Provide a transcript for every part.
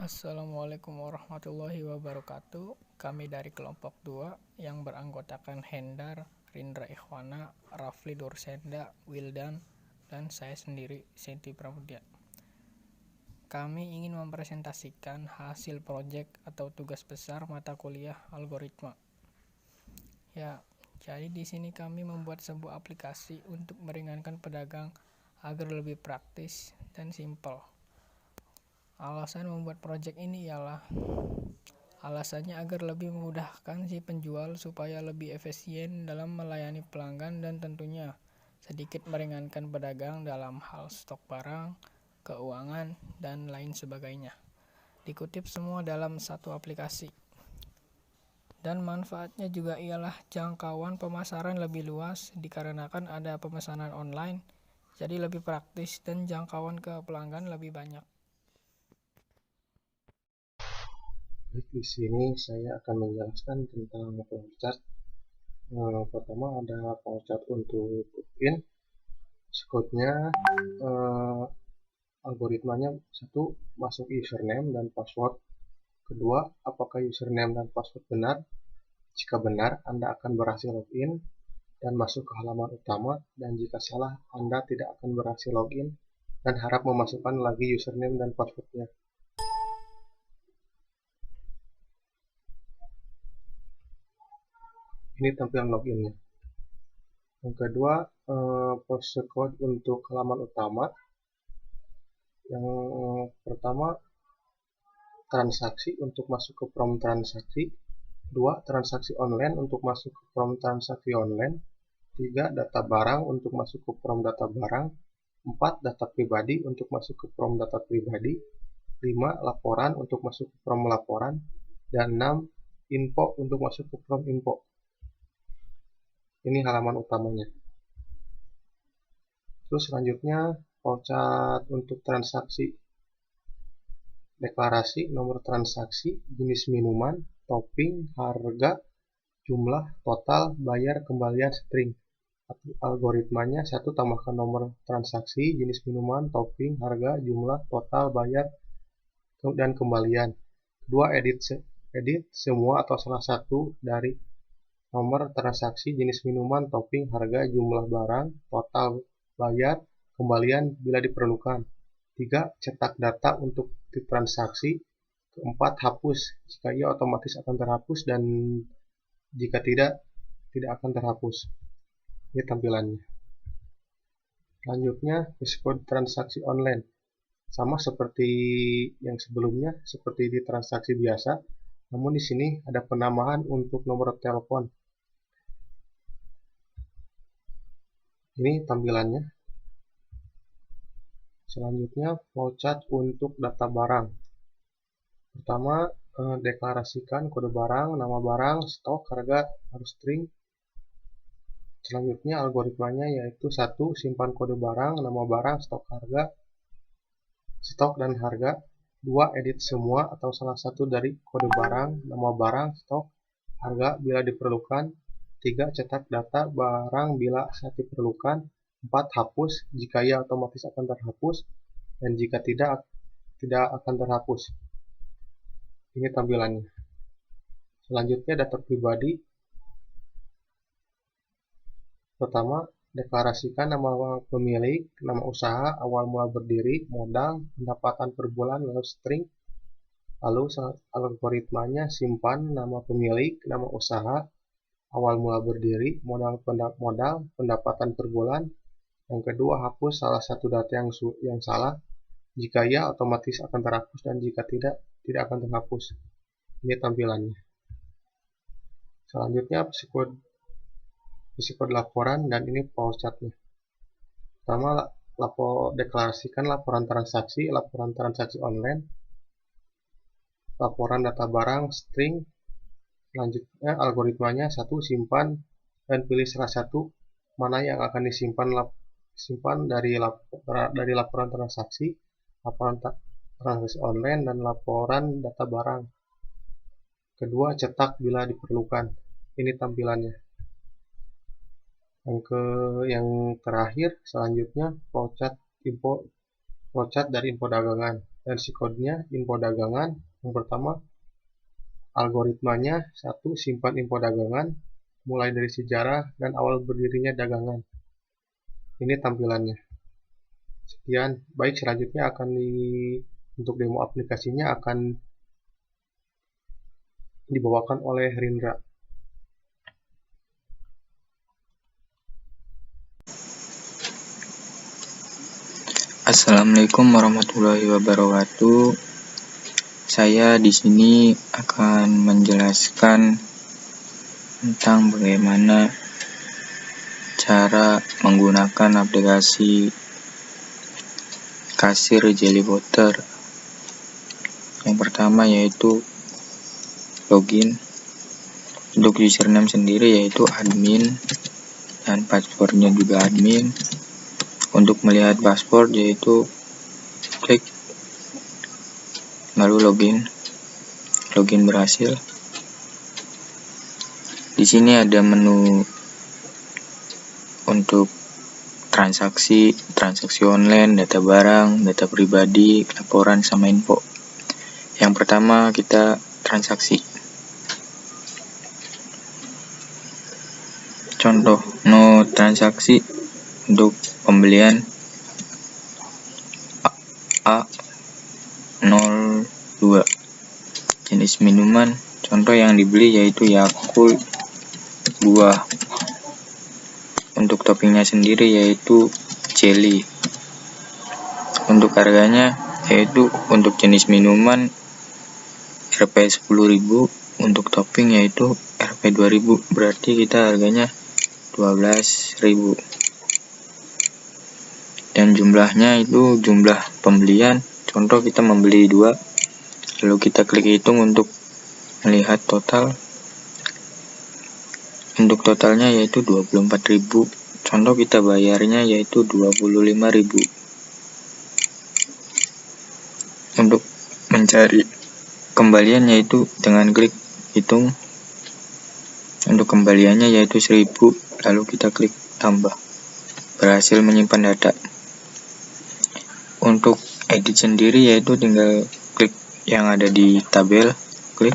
Assalamualaikum warahmatullahi wabarakatuh. Kami dari kelompok 2 yang beranggotakan Hendar, Rindra Ikhwana, Rafli Dursenda, Wildan, dan saya sendiri, Senti Pramudia. Kami ingin mempresentasikan hasil proyek atau tugas besar mata kuliah algoritma. Jadi di sini kami membuat sebuah aplikasi untuk meringankan pedagang agar lebih praktis dan simpel. Alasan membuat proyek ini ialah alasannya agar lebih memudahkan si penjual supaya lebih efisien dalam melayani pelanggan dan tentunya sedikit meringankan pedagang dalam hal stok barang, keuangan, dan lain sebagainya. Dikutip semua dalam satu aplikasi. Dan manfaatnya juga ialah jangkauan pemasaran lebih luas dikarenakan ada pemesanan online, jadi lebih praktis dan jangkauan ke pelanggan lebih banyak. Di sini saya akan menjelaskan tentang flowchart. Pertama ada flowchart untuk login, scope-nya, algoritmanya satu, masuk username dan password. Kedua, apakah username dan password benar? Jika benar, Anda akan berhasil login dan masuk ke halaman utama, dan jika salah, Anda tidak akan berhasil login dan harap memasukkan lagi username dan passwordnya. Ini tampilan loginnya. Yang kedua, postcode untuk halaman utama. Yang pertama, transaksi untuk masuk ke form transaksi. 2, transaksi online untuk masuk ke form transaksi online. 3, data barang untuk masuk ke form data barang. 4, data pribadi untuk masuk ke form data pribadi. 5, laporan untuk masuk ke form laporan. Dan 6, info untuk masuk ke form info. Ini halaman utamanya. Terus selanjutnya flowchart untuk transaksi. Deklarasi, nomor transaksi, jenis minuman, topping, harga, jumlah, total, bayar, kembalian, string. Algoritmanya 1, tambahkan nomor transaksi, jenis minuman, topping, harga, jumlah, total, bayar, dan kembalian. 2, edit semua atau salah satu dari nomor transaksi, jenis minuman, topping, harga, jumlah barang, total, bayar, kembalian bila diperlukan. 3, cetak data untuk transaksi. 4, hapus. Jika iya, otomatis akan terhapus, dan jika tidak akan terhapus. Ini tampilannya. Selanjutnya, dashboard transaksi online. Sama seperti yang sebelumnya, seperti di transaksi biasa, namun di sini ada penambahan untuk nomor telepon. Ini tampilannya. Selanjutnya, flowchart untuk data barang. Pertama, deklarasikan kode barang, nama barang, stok, harga, harus string. Selanjutnya, algoritmanya yaitu 1, simpan kode barang, nama barang, stok, dan harga. 2, edit semua atau salah satu dari kode barang, nama barang, stok, harga bila diperlukan. 3, cetak data barang bila saat diperlukan. 4, hapus. Jika iya, otomatis akan terhapus, dan jika tidak akan terhapus. Ini tampilannya. Selanjutnya, data pribadi. Pertama, deklarasikan nama pemilik, nama usaha, awal mula berdiri, modal, pendapatan per bulan, lalu string. Lalu algoritmanya simpan nama pemilik, nama usaha, awal mula berdiri, modal, pendapatan per bulan. Yang kedua, hapus salah satu data yang salah. Jika ya, otomatis akan terhapus, dan jika tidak akan terhapus. Ini tampilannya. Selanjutnya, psikode laporan, dan ini flowchartnya. Pertama, deklarasikan laporan transaksi online, laporan data barang, string. Selanjutnya, algoritmanya 1, simpan dan pilih salah satu mana yang akan disimpan dari laporan transaksi online, dan laporan data barang. Kedua, cetak bila diperlukan. Ini tampilannya. Yang terakhir, selanjutnya flowchart dari info dagangan. dan si kodenya info dagangan. Yang pertama, algoritmanya 1. Simpan info dagangan mulai dari sejarah dan awal berdirinya dagangan. Ini tampilannya. Sekian. Baik, selanjutnya untuk demo aplikasinya akan dibawakan oleh Rindra. Assalamualaikum warahmatullahi wabarakatuh. Saya di sini akan menjelaskan tentang bagaimana cara menggunakan aplikasi kasir Jelly Butter. Yang pertama yaitu login. Untuk username sendiri yaitu admin dan passwordnya juga admin. Untuk melihat password yaitu klik lalu login berhasil. Di sini ada menu untuk transaksi online, data barang, data pribadi, laporan sama info. Yang pertama kita transaksi. Contoh no transaksi untuk pembelian A02 jenis minuman. Contoh yang dibeli yaitu Yakult buah. Untuk toppingnya sendiri yaitu jelly. Untuk harganya yaitu untuk jenis minuman Rp 10.000, untuk topping yaitu Rp 2.000, berarti kita harganya 12.000. Dan jumlahnya itu jumlah pembelian. Contoh kita membeli 2, lalu kita klik hitung untuk melihat total. Untuk totalnya yaitu 24.000. Contoh kita bayarnya yaitu 25.000. Untuk mencari kembalian yaitu dengan klik hitung. Untuk kembaliannya yaitu 1.000, lalu kita klik tambah. Berhasil menyimpan data. Untuk edit sendiri yaitu tinggal klik yang ada di tabel, klik.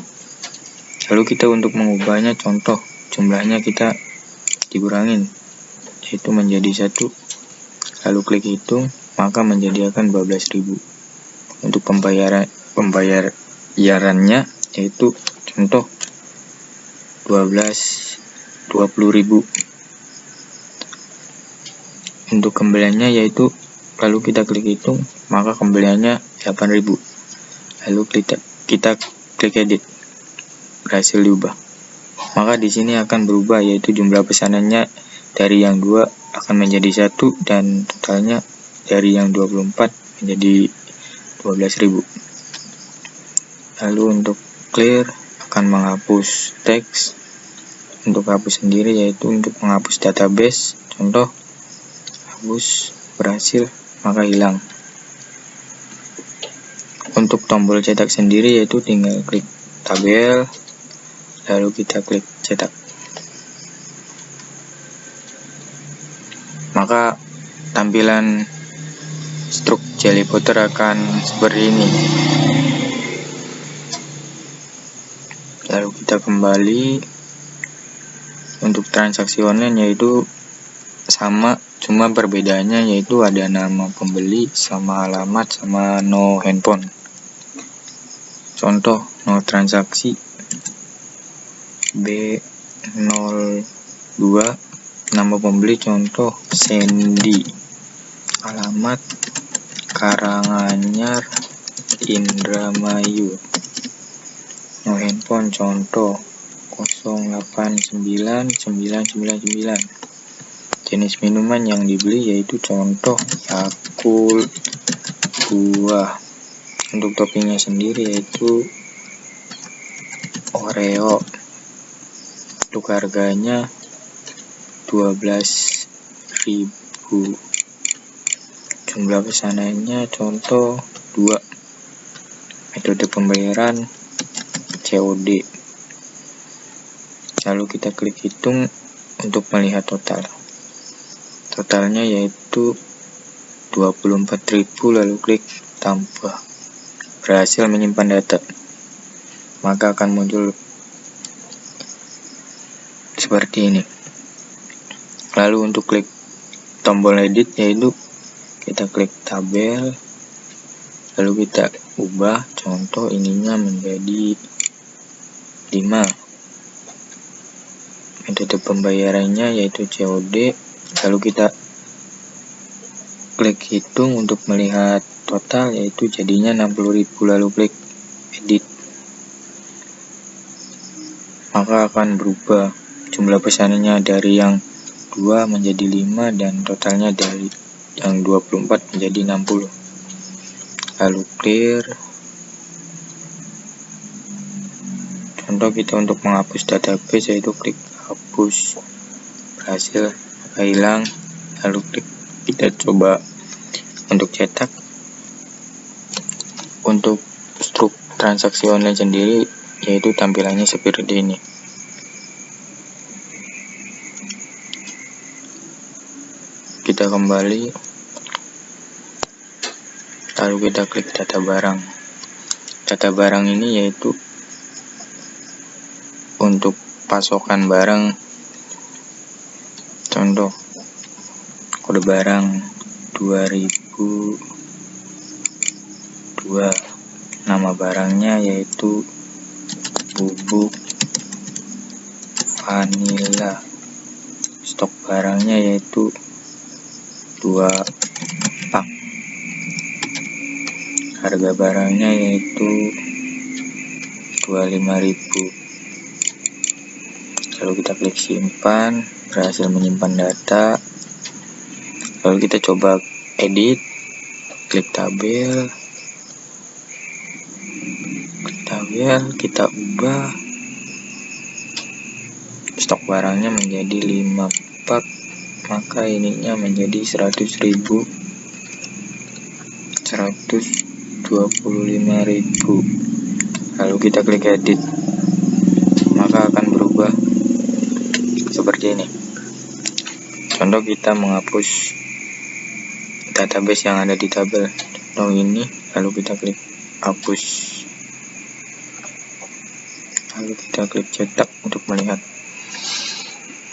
Lalu kita untuk mengubahnya, contoh jumlahnya kita dikurangin yaitu menjadi 1, lalu klik hitung, maka menjadi akan 12.000. Untuk pembayarannya yaitu contoh 20.000. Untuk kembaliannya yaitu lalu kita klik hitung, maka kembaliannya 8.000. Lalu kita klik edit, berhasil diubah. Maka di sini akan berubah yaitu jumlah pesanannya dari yang 2 akan menjadi 1 dan totalnya dari yang 24 menjadi 12.000. Lalu untuk clear akan menghapus teks. Untuk hapus sendiri yaitu untuk menghapus database. Contoh hapus, berhasil, maka hilang. Untuk tombol cetak sendiri yaitu tinggal klik tabel, lalu kita klik cetak. Maka tampilan struk Jelly Butter akan seperti ini. Lalu kita kembali. Untuk transaksi online yaitu sama, cuma perbedaannya yaitu ada nama pembeli sama alamat sama no handphone. Contoh no transaksi B02, nama pembeli contoh Sandy, alamat Karanganyar Indramayu, no handphone contoh 089999. Jenis minuman yang dibeli yaitu contoh Yakult buah. Untuk toppingnya sendiri yaitu Oreo. Untuk harganya 12.000. Jumlah pesanannya contoh 2. Metode pembayaran COD. Lalu kita klik hitung untuk melihat total. Totalnya yaitu 24.000, lalu klik tambah. berhasil menyimpan data, maka akan muncul seperti ini. Lalu untuk klik tombol edit, yaitu kita klik tabel, lalu kita ubah contoh ininya menjadi 5. Metode pembayarannya yaitu COD, lalu kita klik hitung untuk melihat total, yaitu jadinya 60.000, lalu klik edit, maka akan berubah jumlah pesanannya dari yang 2 menjadi 5 dan totalnya dari yang 24 menjadi 60. Lalu clear. Contoh kita untuk menghapus database, yaitu klik hapus, berhasil, maka hilang. Lalu klik kita coba untuk cetak. Untuk struk transaksi online sendiri, yaitu tampilannya seperti ini. Kita kembali, lalu kita klik data barang. Data barang ini yaitu untuk pasokan barang. Contoh kode barang 2002, nama barangnya yaitu bubuk vanila, stok barangnya yaitu 2 pak, harga barangnya yaitu 25.000. Lalu kita klik simpan, berhasil menyimpan data. Lalu kita coba edit, klik tabel, kita ubah stok barangnya menjadi 5 pak, maka ininya menjadi 100.000, 125.000. Lalu kita klik edit, maka akan berubah seperti ini. Contoh kita menghapus database yang ada di tabel, contoh ini, lalu kita klik hapus, lalu kita klik cetak untuk melihat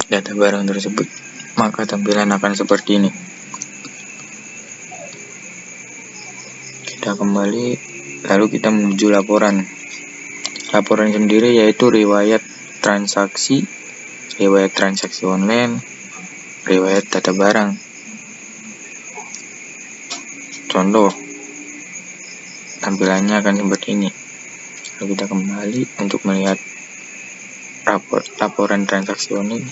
data barang tersebut, maka tampilan akan seperti ini. Kita kembali, lalu kita menuju laporan. Laporan sendiri yaitu riwayat transaksi online, riwayat data barang. Contoh tampilannya akan seperti ini. Lalu kita kembali untuk melihat laporan transaksi online,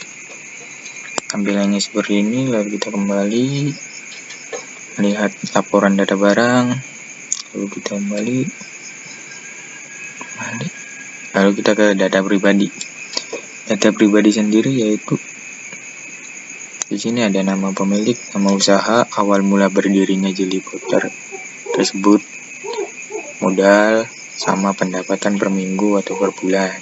tampilannya seperti ini. Lalu kita kembali melihat laporan data barang, lalu kita kembali, lalu kita ke data pribadi. Data pribadi sendiri yaitu di sini ada nama pemilik, nama usaha, awal mula berdirinya Jelly Potter tersebut, modal, sama pendapatan per minggu atau per bulan.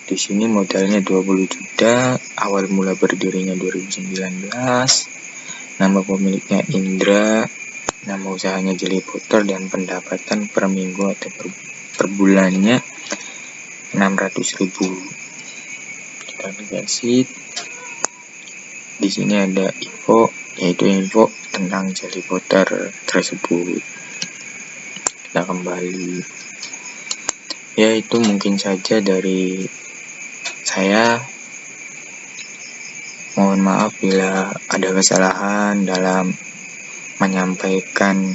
Di sini modalnya 20 juta, awal mula berdirinya 2019, nama pemiliknya Indra, nama usahanya Jelly Potter, dan pendapatan per minggu atau per bulannya 600.000. Kita aplikasi. Di sini ada info, yaitu info tentang Jelly Potter tersebut. Kita kembali. Ya, itu mungkin saja dari saya. Mohon maaf bila ada kesalahan dalam menyampaikan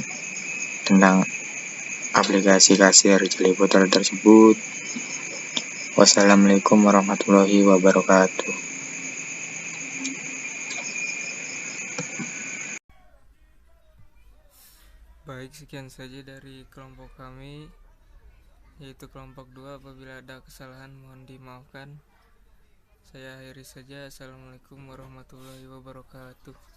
tentang aplikasi kasir Jelly Potter tersebut. Wassalamualaikum warahmatullahi wabarakatuh. Baik, sekian saja dari kelompok kami, yaitu kelompok 2. Apabila ada kesalahan mohon dimaafkan. Saya akhiri saja. Assalamualaikum warahmatullahi wabarakatuh.